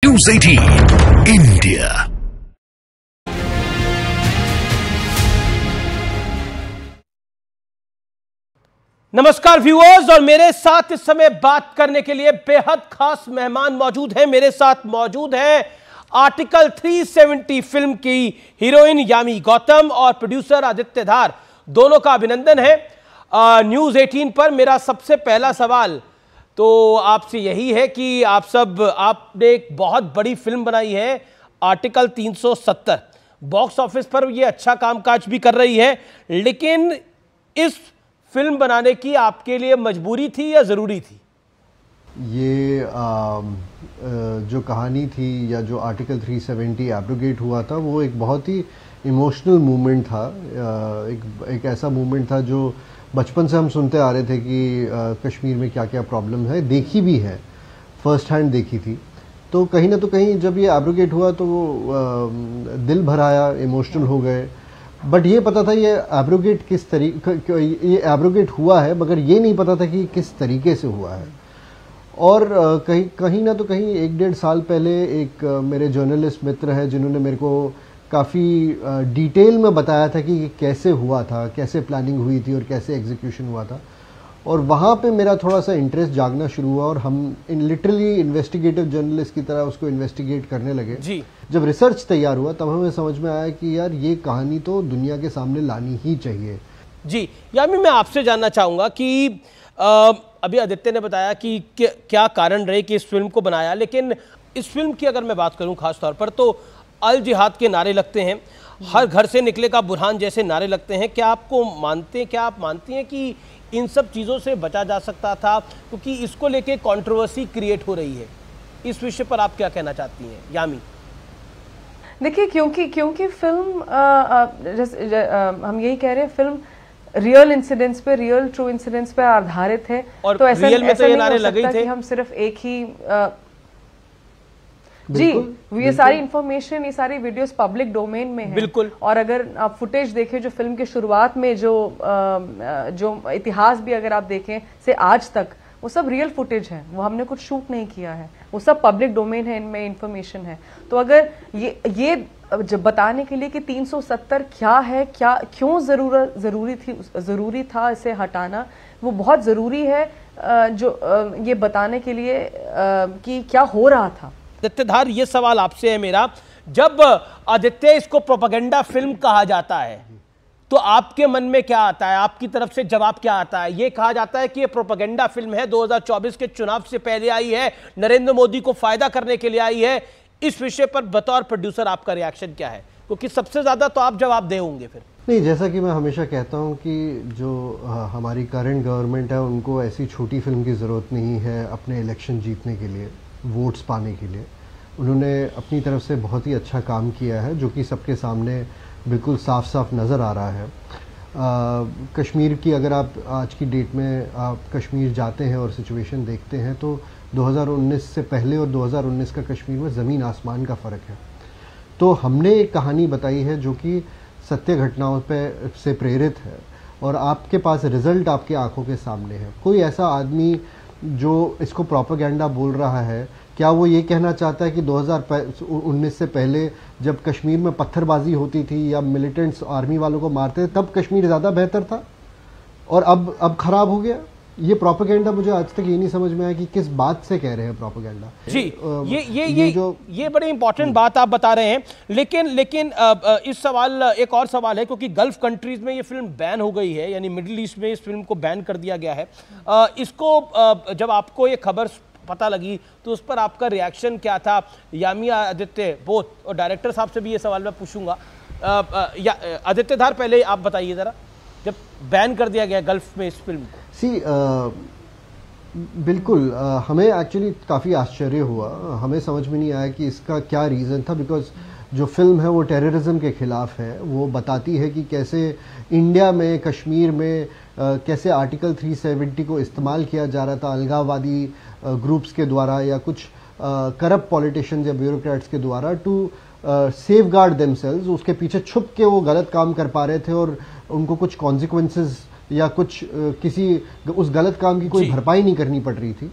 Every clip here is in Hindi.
News 18 India। नमस्कार व्यूअर्स, और मेरे साथ इस समय बात करने के लिए बेहद खास मेहमान मौजूद हैं। मेरे साथ मौजूद हैं आर्टिकल 370 फिल्म की हीरोइन यामी गौतम और प्रोड्यूसर आदित्य धार। दोनों का अभिनंदन है न्यूज़ 18 पर। मेरा सबसे पहला सवाल तो आपसे यही है कि आपने एक बहुत बड़ी फिल्म बनाई है आर्टिकल 370। बॉक्स ऑफिस पर ये अच्छा कामकाज भी कर रही है, लेकिन इस फिल्म बनाने की आपके लिए मजबूरी थी या ज़रूरी थी? ये जो कहानी थी या जो आर्टिकल 370 एब्रोगेट हुआ था, वो एक बहुत ही इमोशनल मूवमेंट था। एक ऐसा मूवमेंट था जो बचपन से हम सुनते आ रहे थे कि कश्मीर में क्या क्या प्रॉब्लम है, देखी भी है, फर्स्ट हैंड देखी थी। तो कहीं ना तो कहीं जब ये एब्रोगेट हुआ तो दिल भर आया, इमोशनल हो गए। बट ये पता था ये एब्रोगेट किस तरीके, ये एब्रोगेट हुआ है, मगर ये नहीं पता था कि किस तरीके से हुआ है। और कहीं ना तो कहीं 1-1.5 साल पहले एक मेरे जर्नलिस्ट मित्र है जिन्होंने मेरे को काफ़ी डिटेल में बताया था कि कैसे हुआ था, कैसे प्लानिंग हुई थी और कैसे एग्जीक्यूशन हुआ था। और वहाँ पे मेरा थोड़ा सा इंटरेस्ट जागना शुरू हुआ और हम लिटरली इन्वेस्टिगेटिव जर्नलिस्ट की तरह उसको इन्वेस्टिगेट करने लगे जी। जब रिसर्च तैयार हुआ तब हमें समझ में आया कि यार ये कहानी तो दुनिया के सामने लानी ही चाहिए। जी यामी, मैं आपसे जानना चाहूँगा कि अभी आदित्य ने बताया कि क्या कारण रहे कि इस फिल्म को बनाया, लेकिन इस फिल्म की अगर मैं बात करूँ खास तौर पर तो अल जिहाद के नारे लगते हैं, हर घर से निकले का बुरहान जैसे नारे लगते हैं। क्या आप मानती हैं कि इन सब चीज़ों से बचा जा सकता था? क्योंकि इसको लेके कंट्रोवर्सी क्रिएट हो रही है। इस विषय पर आप क्या कहना चाहती हैं यामी? देखिए, क्योंकि फिल्म हम यही कह रहे हैं, फिल्म रियल इंसिडेंट्स पे, रियल ट्रू इंसिडेंट्स पे आधारित है। और तो ऐसा रियल में तो ये नारे लगे थे कि हम सिर्फ एक ही जी, ये सारी इंफॉर्मेशन, ये सारी वीडियोस पब्लिक डोमेन में है। बिल्कुल। और अगर आप फुटेज देखें जो फिल्म के शुरुआत में जो इतिहास भी अगर आप देखें से आज तक, वो सब रियल फुटेज है, वो हमने कुछ शूट नहीं किया है, वो सब पब्लिक डोमेन है, इनमें इंफॉर्मेशन है। तो अगर ये जब बताने के लिए कि 370 क्या है, क्यों जरूरी था इसे हटाना, वो बहुत जरूरी है जो ये बताने के लिए कि क्या हो रहा था। आदित्य धार, ये सवाल आपसे है मेरा, जब आदित्य इसको प्रोपेगेंडा फिल्म कहा जाता है तो आपके मन में क्या आता है, आपकी तरफ से जवाब क्या आता है? ये कहा जाता है कि ये प्रोपेगेंडा फिल्म है, 2024 के चुनाव से पहले आई है, नरेंद्र मोदी को फायदा करने के लिए आई है। इस विषय पर बतौर प्रोड्यूसर आपका रिएक्शन क्या है? क्योंकि सबसे ज्यादा तो आप जवाब दे होंगे। फिर नहीं, जैसा कि मैं हमेशा कहता हूं कि जो हमारी करंट गवर्नमेंट है उनको ऐसी छोटी फिल्म की ज़रूरत नहीं है अपने इलेक्शन जीतने के लिए, वोट्स पाने के लिए। उन्होंने अपनी तरफ से बहुत ही अच्छा काम किया है जो कि सबके सामने बिल्कुल साफ साफ नज़र आ रहा है। कश्मीर की अगर आप आज की डेट में आप कश्मीर जाते हैं और सिचुएशन देखते हैं तो 2019 से पहले और 2019 का कश्मीर में ज़मीन आसमान का फ़र्क है। तो हमने एक कहानी बताई है जो कि सत्य घटनाओं पे से प्रेरित है और आपके पास रिज़ल्ट आपके आंखों के सामने है। कोई ऐसा आदमी जो इसको प्रोपेगेंडा बोल रहा है, क्या वो ये कहना चाहता है कि 2019 से पहले जब कश्मीर में पत्थरबाजी होती थी या मिलिटेंट्स आर्मी वालों को मारते थे तब कश्मीर ज़्यादा बेहतर था और अब ख़राब हो गया? ये प्रोपेगेंडा, मुझे आज तक ये नहीं समझ में आया कि किस बात से कह रहे हैं प्रोपेगेंडा जी। ये बड़ी इंपॉर्टेंट बात आप बता रहे हैं, लेकिन इस सवाल एक और सवाल है, क्योंकि गल्फ कंट्रीज में ये फिल्म बैन हो गई है, यानी मिडिल ईस्ट में इस फिल्म को बैन कर दिया गया है। इसको जब आपको ये खबर पता लगी तो उस पर आपका रिएक्शन क्या था? यामी, आदित्य, बोथ, और डायरेक्टर साहब से भी ये सवाल मैं पूछूंगा। आदित्य धार, पहले आप बताइए ज़रा, जब बैन कर दिया गया गल्फ में इस फिल्म को। बिल्कुल, हमें एक्चुअली काफ़ी आश्चर्य हुआ, हमें समझ में नहीं आया कि इसका क्या रीज़न था। बिकॉज जो फिल्म है वो टेररिज्म के ख़िलाफ़ है, वो बताती है कि कैसे इंडिया में, कश्मीर में कैसे आर्टिकल 370 को इस्तेमाल किया जा रहा था अलगाववादी ग्रुप्स के द्वारा या कुछ करप्ट पॉलिटिशियंस या ब्यूरोक्रेट्स के द्वारा टू सेफ गार्ड देमसेल्व्स। उसके पीछे छुप के वो गलत काम कर पा रहे थे और उनको कुछ कॉन्सिक्वेंसेस या कुछ किसी उस गलत काम की कोई भरपाई नहीं करनी पड़ रही थी।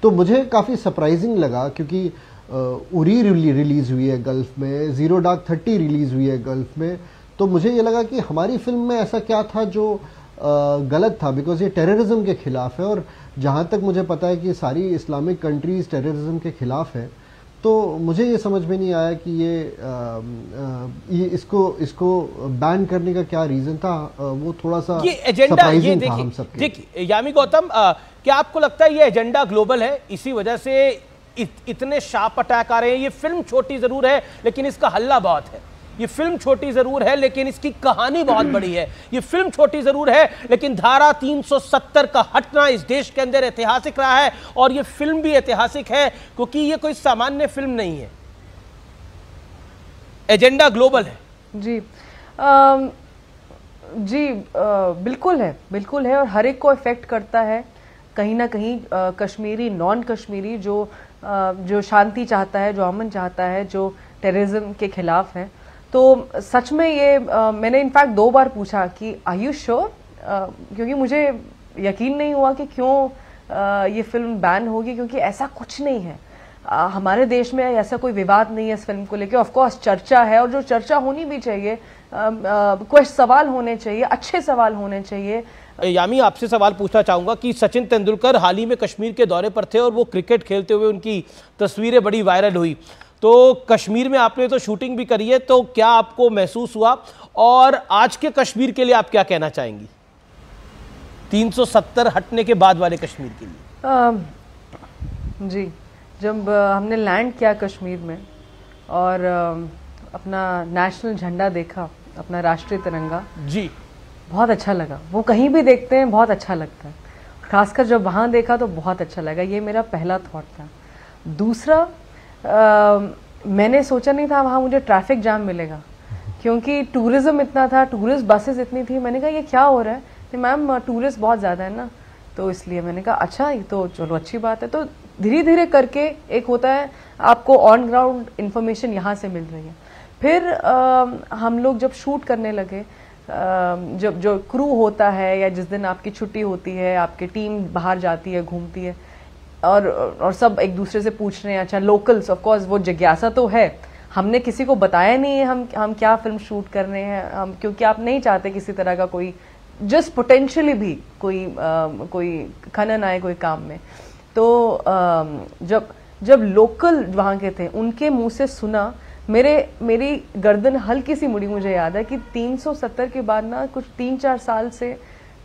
तो मुझे काफ़ी सरप्राइजिंग लगा, क्योंकि उरी रिलीज हुई है गल्फ में, जीरो डार्क 30 रिलीज हुई है गल्फ में। तो मुझे ये लगा कि हमारी फिल्म में ऐसा क्या था जो गलत था, बिकॉज ये टेररिज्म के खिलाफ है, और जहाँ तक मुझे पता है कि सारी इस्लामिक कंट्रीज टेररिज्म के खिलाफ है। तो मुझे ये समझ में नहीं आया कि ये इसको बैन करने का क्या रीजन था। वो थोड़ा सा ये एजेंडा, ये था हम सबके। देखिए यामी गौतम, क्या आपको लगता है ये एजेंडा ग्लोबल है, इसी वजह से इतने शार्प अटैक आ रहे हैं? ये फिल्म छोटी जरूर है लेकिन इसका हल्ला बहुत है। ये फिल्म छोटी जरूर है लेकिन इसकी कहानी बहुत बड़ी है। ये फिल्म छोटी जरूर है लेकिन धारा 370 का हटना इस देश के अंदर ऐतिहासिक रहा है, और ये फिल्म भी ऐतिहासिक है क्योंकि ये कोई सामान्य फिल्म नहीं है। एजेंडा ग्लोबल है। जी बिल्कुल है और हर एक को इफेक्ट करता है कहीं ना कहीं। कश्मीरी, नॉन कश्मीरी जो शांति चाहता है, जो अमन चाहता है, जो टेररिज्म के खिलाफ है। तो सच में ये मैंने इनफैक्ट 2 बार पूछा कि आर यू श्योर, क्योंकि मुझे यकीन नहीं हुआ कि क्यों ये फिल्म बैन होगी, क्योंकि ऐसा कुछ नहीं है। हमारे देश में ऐसा कोई विवाद नहीं है इस फिल्म को लेकर। ऑफ कोर्स चर्चा है, और जो चर्चा होनी भी चाहिए, कुछ सवाल होने चाहिए, अच्छे सवाल होने चाहिए। यामी, आपसे सवाल पूछना चाहूंगा कि सचिन तेंदुलकर हाल ही में कश्मीर के दौरे पर थे और वो क्रिकेट खेलते हुए उनकी तस्वीरें बड़ी वायरल हुई। तो कश्मीर में आपने तो शूटिंग भी करी है, तो क्या आपको महसूस हुआ, और आज के कश्मीर के लिए आप क्या कहना चाहेंगी 370 हटने के बाद वाले कश्मीर के लिए? जी, जब हमने लैंड किया कश्मीर में और अपना नेशनल झंडा देखा, अपना राष्ट्रीय तिरंगा, जी बहुत अच्छा लगा। वो कहीं भी देखते हैं बहुत अच्छा लगता है, खासकर जब वहाँ देखा तो बहुत अच्छा लगा। ये मेरा पहला थॉट था। दूसरा, मैंने सोचा नहीं था वहाँ मुझे ट्रैफिक जाम मिलेगा, क्योंकि टूरिज्म इतना था, टूरिस्ट बसेस इतनी थी। मैंने कहा ये क्या हो रहा है? तो मैम टूरिस्ट बहुत ज़्यादा है ना, तो इसलिए मैंने कहा अच्छा, ये तो चलो अच्छी बात है। तो धीरे धीरे करके एक होता है, आपको ऑन ग्राउंड इन्फॉर्मेशन यहाँ से मिल रही है। फिर हम लोग जब शूट करने लगे, जब जो क्रू होता है या जिस दिन आपकी छुट्टी होती है, आपकी टीम बाहर जाती है, घूमती है, और सब एक दूसरे से पूछ रहे हैं, अच्छा लोकल्स, ऑफ कोर्स वो जिज्ञासा तो है। हमने किसी को बताया नहीं है हम क्या फिल्म शूट कर रहे हैं, हम, क्योंकि आप नहीं चाहते किसी तरह का कोई जस्ट पोटेंशियली भी कोई खनन आए कोई काम में। तो जब लोकल वहाँ के थे, उनके मुंह से सुना, मेरी गर्दन हल्की सी मुड़ी। मुझे याद है कि 370 के बाद ना कुछ 3-4 साल से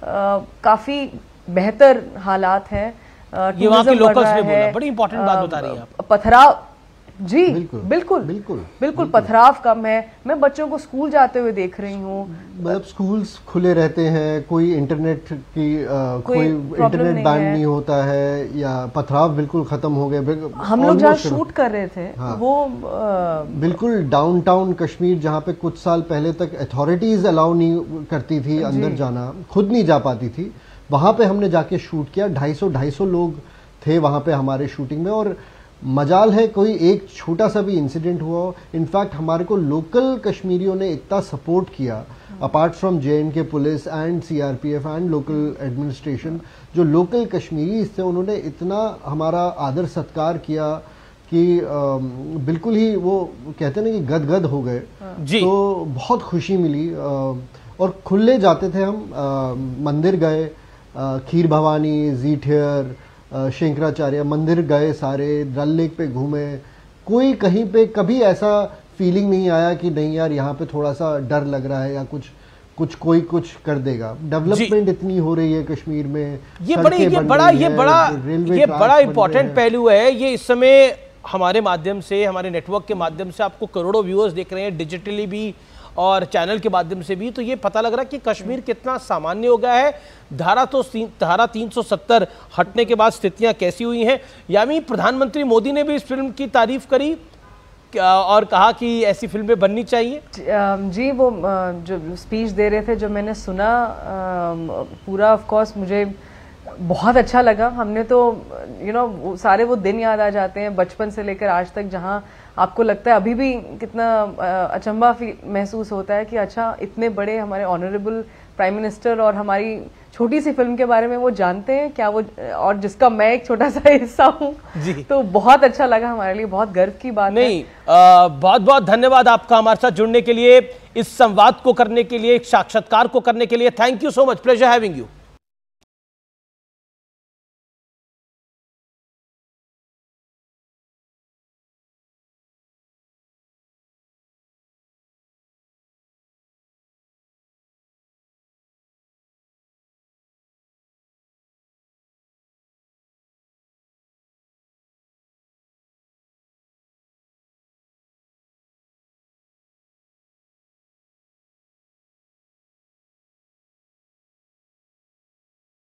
काफी बेहतर हालात हैं। ये वहाँ के लोकल्स ने बोला, बड़ी इंपॉर्टेंट बात बता रही हैं आप। पथराव, जी बिल्कुल पथराव कम है। मैं बच्चों को स्कूल जाते हुए देख रही हूँ, मतलब स्कूल्स खुले रहते हैं, कोई इंटरनेट बैन नहीं होता है, या पथराव बिल्कुल खत्म हो गए। हम लोग जहाँ शूट कर रहे थे, हाँ, वो बिल्कुल डाउनटाउन कश्मीर, जहाँ पे कुछ साल पहले तक अथॉरिटीज अलाउ नहीं करती थी अंदर जाना, खुद नहीं जा पाती थी, वहां पे हमने जाके शूट किया। 250 लोग थे वहां पे हमारे शूटिंग में, और मजाल है कोई एक छोटा सा भी इंसिडेंट हुआ हो। इनफैक्ट हमारे को लोकल कश्मीरियों ने इतना सपोर्ट किया, apart from JNK police and CRPF and local administration, जो लोकल कश्मीरी थे उन्होंने इतना हमारा आदर सत्कार किया कि बिल्कुल ही वो कहते ना कि गदगद हो गए। तो बहुत खुशी मिली, और खुले जाते थे हम। मंदिर गए, खीर भवानी, जीठियर, शंकराचार्य मंदिर गए, सारे डल लेक पे घूमे। कोई कहीं पे कभी ऐसा फीलिंग नहीं आया कि नहीं यार यहाँ पे थोड़ा सा डर लग रहा है, या कोई कुछ कर देगा। डेवलपमेंट इतनी हो रही है कश्मीर में, ये बड़ा इंपॉर्टेंट पहलू है। ये इस समय हमारे माध्यम से, हमारे नेटवर्क के माध्यम से आपको करोड़ों व्यूअर्स देख रहे हैं, डिजिटली भी और चैनल के माध्यम से भी। तो ये पता लग रहा है कि कश्मीर कितना सामान्य हो गया है। धारा 370 हटने के बाद स्थितियां कैसी हुई हैं। यानी प्रधानमंत्री मोदी ने भी इस फिल्म की तारीफ करी और कहा कि ऐसी फिल्में बननी चाहिए। जी, वो जो स्पीच दे रहे थे, जो मैंने सुना पूरा, ऑफ कोर्स मुझे बहुत अच्छा लगा। हमने तो सारे वो दिन याद आ जाते हैं बचपन से लेकर आज तक, जहाँ आपको लगता है अभी भी कितना अचंभा महसूस होता है कि अच्छा, इतने बड़े हमारे ऑनरेबल प्राइम मिनिस्टर और हमारी छोटी सी फिल्म के बारे में वो जानते हैं क्या वो, और जिसका मैं एक छोटा सा हिस्सा हूँ, तो बहुत अच्छा लगा हमारे लिए, बहुत गर्व की बात नहीं, बहुत बहुत धन्यवाद आपका हमारे साथ जुड़ने के लिए, इस संवाद को करने के लिए, एक साक्षात्कार को करने के लिए। Thank you so much, pleasure having you.